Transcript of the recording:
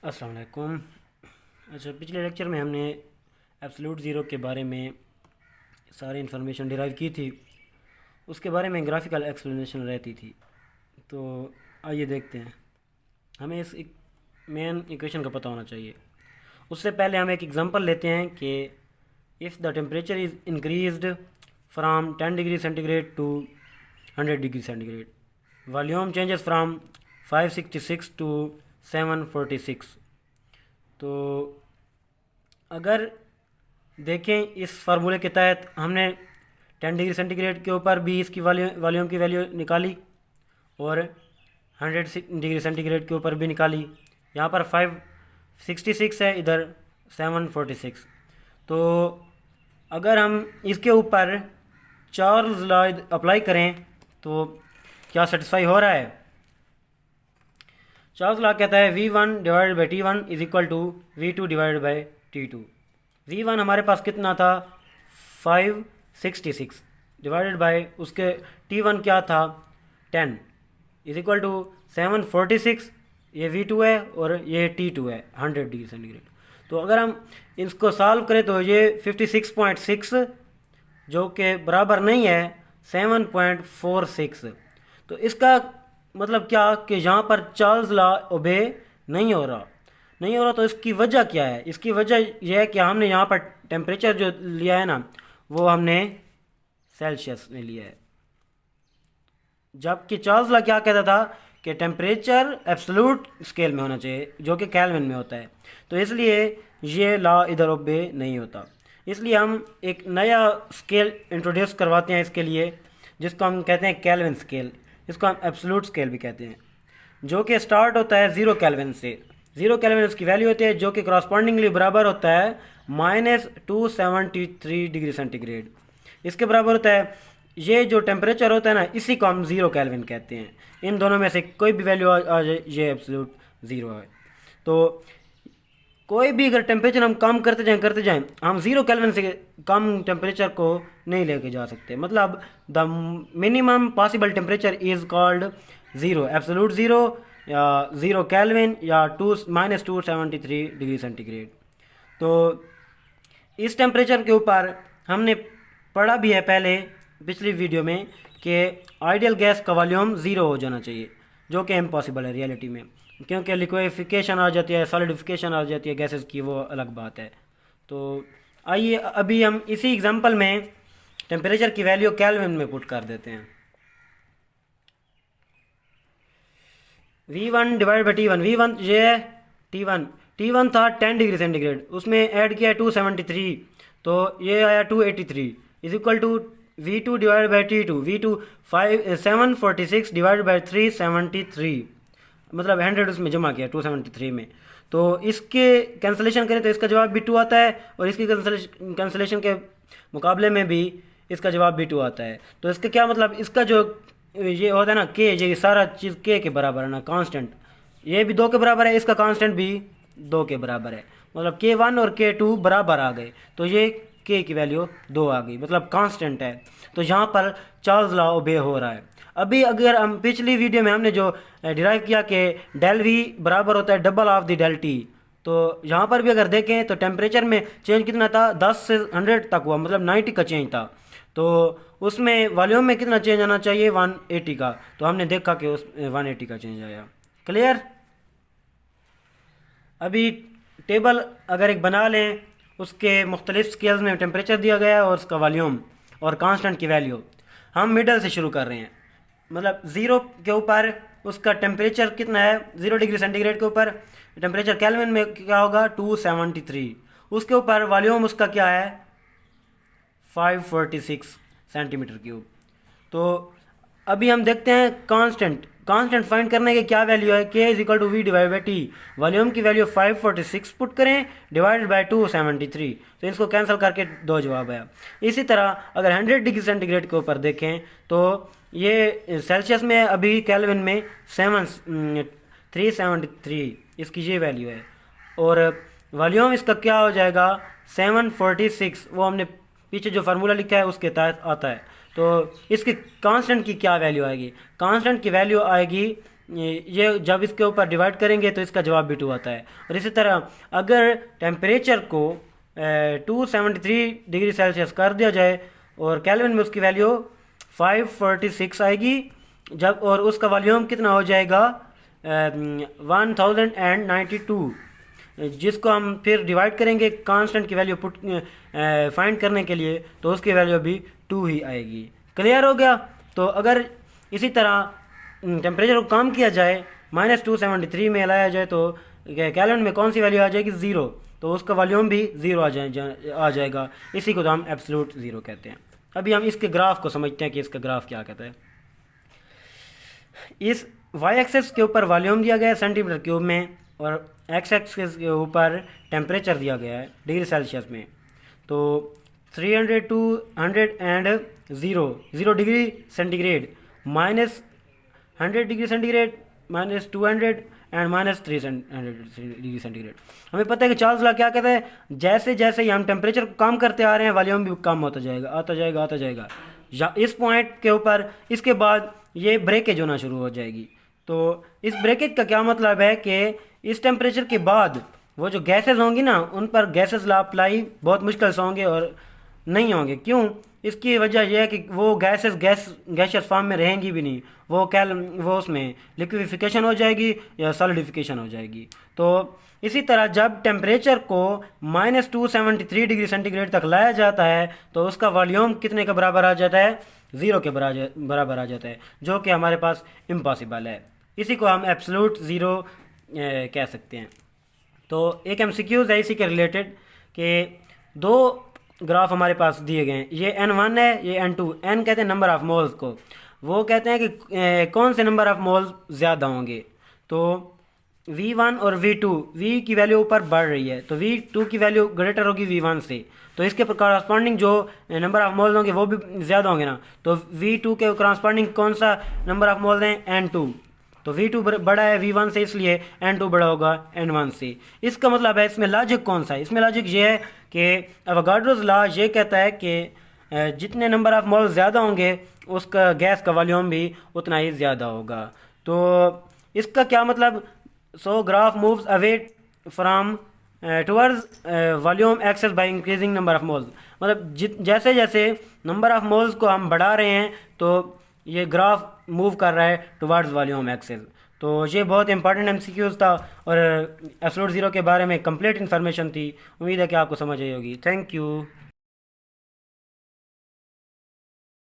अस्सलाम वालेकुम। अच्छा, पिछले लेक्चर में हमने एब्सोल्यूट ज़ीरो के बारे में सारी इन्फॉर्मेशन डिराइव की थी। उसके बारे में ग्राफिकल एक्सप्लेनेशन रहती थी। तो आइए देखते हैं। हमें इस मेन इक्वेशन का पता होना चाहिए। उससे पहले हम एक एग्जांपल लेते हैं कि if the temperature is increased from 10 degree centigrade to 100 degree centigrade, volume changes from 566 to 746। तो अगर देखें इस फार्मूले के तहत हमने 10 डिग्री सेंटीग्रेड के ऊपर भी इसकी वॉल्यूम की वैल्यू निकाली और 100 डिग्री सेंटीग्रेड के ऊपर भी निकाली। यहाँ पर 566 है, इधर 746। तो अगर हम इसके ऊपर चार्ल्स लॉ अप्लाई करें तो क्या सेटिस्फाई हो रहा है? चार्ल्स लॉ कहता है V1 divided by T1 is equal to V2 divided by T2। V1 हमारे पास कितना था? 566 डिवाइडेड बाई उसके T1 क्या था? 10 इज इक्वल टू 746। ये V2 है और ये T2 है 100 डिग्री सेंटीग्रेड। तो अगर हम इसको सॉल्व करें तो ये 56.6 जो कि बराबर नहीं है 7.46। तो इसका मतलब क्या कि यहाँ पर चार्ल्स लॉ ओबे नहीं हो रहा। तो इसकी वजह क्या है? इसकी वजह यह है कि हमने यहाँ पर टेम्परेचर जो लिया है ना, वो हमने सेल्सियस में लिया है, जबकि चार्ल्स लॉ क्या कहता था कि टेम्परेचर एब्सोल्यूट स्केल में होना चाहिए जो कि केल्विन में होता है। तो इसलिए ये लॉ इधर ओबे नहीं होता। इसलिए हम एक नया स्केल इंट्रोड्यूस करवाते हैं इसके लिए, जिसको हम कहते हैं केल्विन स्केल। इसको हम एब्सोल्यूट स्केल भी कहते हैं, जो कि स्टार्ट होता है 0 केल्विन से। 0 केल्विन उसकी वैल्यू होती है जो कि करस्पॉन्डिंगली बराबर होता है -273 डिग्री सेंटीग्रेड। इसके बराबर होता है ये जो टेम्परेचर होता है ना, इसी को हम 0 केल्विन कहते हैं। इन दोनों में से कोई भी वैल्यू आ जाए, ये एब्सोल्यूट 0 है। तो कोई भी अगर टेम्परेचर हम कम करते जाएं हम 0 केल्विन से कम टेम्परेचर को नहीं लेके जा सकते। मतलब the minimum possible temperature is called 0, absolute 0 या 0 केल्विन या -273 डिग्री सेंटीग्रेड। तो इस टेम्परेचर के ऊपर हमने पढ़ा भी है पहले पिछली वीडियो में कि आइडियल गैस का वॉल्यूम 0 हो जाना चाहिए, जो कि इम्पॉसिबल है रियलिटी में, क्योंकि लिक्विफिकेशन आ जाती है, सॉलिडिफिकेशन आ जाती है गैसेस की, वो अलग बात है। तो आइए अभी हम इसी एग्जांपल में टेम्परेचर की वैल्यू केल्विन में पुट कर देते हैं। V1 divide by T1, V1 ये है T1 था 10 डिग्री सेंटीग्रेड, उसमें ऐड किया 273, तो ये आया 283 is equal to V2 divide by T2। V2 746 divide by 373, मतलब 100 उसमें जमा किया 273 में। तो इसके कैंसलेशन करें तो इसका जवाब भी 2 आता है, और इसकी कैंसलेशन के मुकाबले में भी इसका जवाब भी 2 आता है। तो इसका क्या मतलब, इसका जो ये होता है ना के, ये सारा चीज़ के बराबर है ना, कांस्टेंट ये भी 2 के बराबर है, इसका कांस्टेंट भी 2 के बराबर है। मतलब K1 और K2 बराबर आ गए, तो ये के की वैल्यू 2 आ गई, मतलब कांस्टेंट है। तो यहाँ पर चार्ल्स लॉ ओबे हो रहा है। अभी अगर हम पिछली वीडियो में हमने जो डिराइव किया कि डेल वी बराबर होता है double of the del T, तो यहाँ पर भी अगर देखें तो टेम्परेचर में चेंज कितना था? 10 से 100 तक हुआ, मतलब 90 का चेंज था। तो उसमें वॉल्यूम में कितना चेंज आना चाहिए? 180 का। तो हमने देखा कि उस 180 का चेंज आया। क्लियर? अभी टेबल अगर एक बना लें, उसके मुख्तलिफ स्केल्स में टेम्परेचर दिया गया है और उसका वॉल्यूम और कांस्टेंट की वैल्यू। हम मिडल से शुरू कर रहे हैं, मतलब 0 के ऊपर उसका टेम्परेचर कितना है? 0 डिग्री सेंटीग्रेड के ऊपर टेम्परेचर केल्विन में क्या होगा? 273। उसके ऊपर वॉल्यूम उसका क्या है? 546 सेंटीमीटर क्यूब। तो अभी हम देखते हैं कांस्टेंट फाइंड करने के क्या वैल्यू है? K is equal to V divide by T. Volume की वैल्यू 546 पुट करें डिवाइडेड बाई 273, तो इसको कैंसिल करके 2 जवाब आया। इसी तरह अगर 100 डिग्री सेंटीग्रेड के ऊपर देखें तो ये सेल्सियस में अभी केल्विन में 373 इसकी ये वैल्यू है, और वॉल्यूम इसका क्या हो जाएगा? 746। वो हमने पीछे जो फार्मूला लिखा है उसके तहत आता है। तो इसकी कांस्टेंट की क्या वैल्यू आएगी? कांस्टेंट की वैल्यू आएगी ये जब इसके ऊपर डिवाइड करेंगे तो इसका जवाब भी 2 आता है। और इसी तरह अगर टेम्परेचर को 273 डिग्री सेल्सियस कर दिया जाए और केल्विन में उसकी वैल्यू 546 आएगी जब, और उसका वॉल्यूम कितना हो जाएगा 1092, जिसको हम फिर डिवाइड करेंगे कांस्टेंट की वैल्यू पुट फाइंड करने के लिए, तो उसकी वैल्यू भी 2 ही आएगी। क्लियर हो गया? तो अगर इसी तरह टेम्परेचर को कम किया जाए, -273 में लाया जाए, तो केल्विन में कौन सी वैल्यू आ जाएगी? 0, तो उसका वॉल्यूम भी 0 आ जाएगा। इसी को तो हम एब्सोल्यूट 0 कहते हैं। अभी हम इसके ग्राफ को समझते हैं कि इसका ग्राफ क्या कहता है। इस वाई एक्सेस के ऊपर वॉल्यूम दिया गया है सेंटीमीटर क्यूब में, और एक्स एक्सेस के ऊपर टेम्परेचर दिया गया है डिग्री सेल्सियस में। तो 300 to 100 degree centigrade, -100 degree centigrade, -200 and -300 degree centigrade. हमें पता है कि चार्ल्स लॉ क्या कहता है, जैसे जैसे ही हम टेम्परेचर को कम करते आ रहे हैं वॉल्यूम भी कम होता जाएगा, आता जाएगा, आता जाएगा। या इस पॉइंट के ऊपर इसके बाद ये ब्रेकेज होना शुरू हो जाएगी। तो इस ब्रेकेज का क्या मतलब है कि इस टेम्परेचर के बाद वो जो गैसेस होंगी ना, उन पर गैसेस लॉ अप्लाई बहुत मुश्किल से होंगे और नहीं होंगे। क्यों? इसकी वजह यह है कि वो गैसियस फॉर्म में रहेंगी भी नहीं, वो उसमें लिक्विफिकेशन हो जाएगी या सॉलिडिफिकेशन हो जाएगी। तो इसी तरह जब टेम्परेचर को -273 डिग्री सेंटीग्रेड तक लाया जाता है तो उसका वॉल्यूम कितने के बराबर आ जाता है? 0 के बराबर आ जाता है, जो कि हमारे पास इम्पॉसिबल है। इसी को हम एब्सोल्यूट 0 कह सकते हैं। तो एक MCQs है इसी के रिलेटेड कि 2 ग्राफ हमारे पास दिए गए हैं, ये N1 है, ये N2। N कहते हैं नंबर ऑफ मोल्स को, वो कहते हैं कि कौन से नंबर ऑफ मोल्स ज़्यादा होंगे। तो V1 और V2, V की वैल्यू ऊपर बढ़ रही है तो V2 की वैल्यू ग्रेटर होगी V1 से, तो इसके करस्पॉन्डिंग जो नंबर ऑफ मोल्स होंगे वो भी ज़्यादा होंगे ना। तो V2 के करस्पॉन्डिंग कौन सा नंबर ऑफ मोल्स हैं? N2। तो V2 बड़ा है V1 से, इसलिए N2 बड़ा होगा N1 से। इसका मतलब है, इसमें लॉजिक कौन सा है? इसमें लॉजिक ये है कि एवोगाड्रोस लॉ ये कहता है कि जितने नंबर ऑफ मोल्स ज़्यादा होंगे उसका गैस का वॉल्यूम भी उतना ही ज़्यादा होगा। तो इसका क्या मतलब? So graph moves away from towards volume axes by increasing number of moles. मतलब जैसे जैसे नंबर ऑफ मोल्स को हम बढ़ा रहे हैं तो ये ग्राफ मूव कर रहा है टुवर्ड्स वॉल्यूम एक्सेस। तो ये बहुत इंपॉर्टेंट MCQs था और एब्सोल्यूट 0 के बारे में कंप्लीट इन्फॉर्मेशन थी। उम्मीद है कि आपको समझ आई होगी। Thank you.